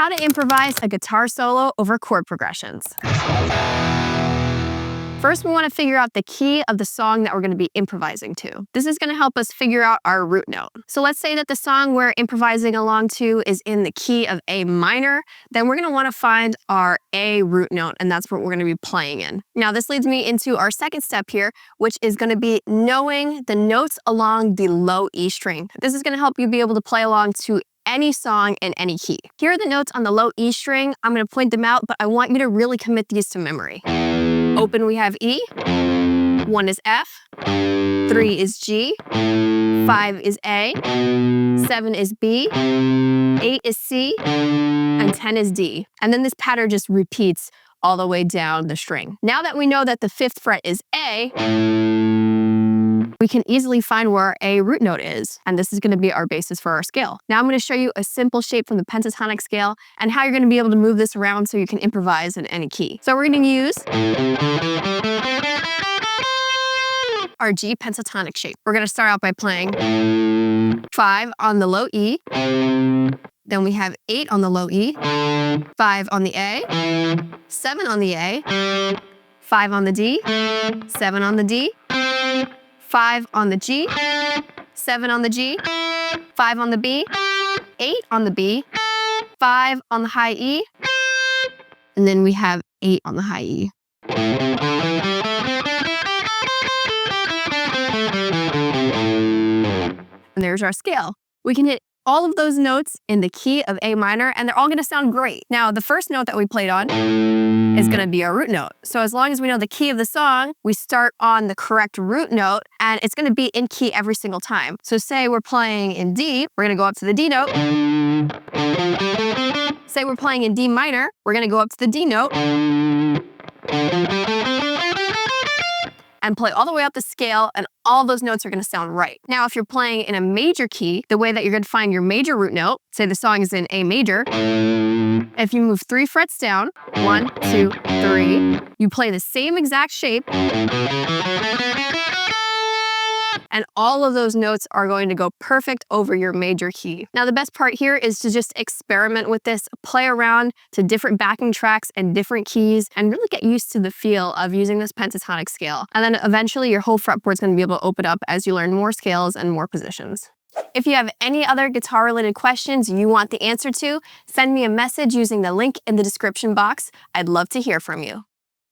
how to improvise a guitar solo over chord progressions. First, we want to figure out the key of the song that we're going to be improvising to. This is going to help us figure out our root note. So let's say that the song we're improvising along to is in the key of A minor, then we're going to want to find our A root note, and that's what we're going to be playing in. Now, this leads me into our second step here, which is going to be knowing the notes along the low E string. This is going to help you be able to play along to any song in any key. Here are the notes on the low E string. I'm going to point them out, but I want you to really commit these to memory. Open, we have E, 1 is F, 3 is G, 5 is A, 7 is B, 8 is C, and 10 is D. And then this pattern just repeats all the way down the string. Now that we know that the 5th fret is A, we can easily find where our A root note is, and this is going to be our basis for our scale. Now I'm going to show you a simple shape from the pentatonic scale and how you're going to be able to move this around so you can improvise in any key. So we're going to use our G pentatonic shape. We're going to start out by playing 5 on the low E, then we have 8 on the low E, 5 on the A, 7 on the A, 5 on the D, 7 on the D, 5 on the G, 7 on the G, 5 on the B, 8 on the B, 5 on the high E, and then we have 8 on the high E. And there's our scale. We can hit all of those notes in the key of A minor, and they're all going to sound great. Now, the first note that we played on is going to be our root note. So as long as we know the key of the song, we start on the correct root note, and it's going to be in key every single time. So say we're playing in D, we're going to go up to the D note. Say we're playing in D minor, we're going to go up to the D note and play all the way up the scale, and all those notes are going to sound right. Now, if you're playing in a major key, the way that you're going to find your major root note, say the song is in A major, if you move 3 frets down, 1, 2, 3, you play the same exact shape, and all of those notes are going to go perfect over your major key. Now, the best part here is to just experiment with this, play around to different backing tracks and different keys, and really get used to the feel of using this pentatonic scale. And then eventually your whole fretboard is going to be able to open up as you learn more scales and more positions. If you have any other guitar-related questions you want the answer to, send me a message using the link in the description box. I'd love to hear from you.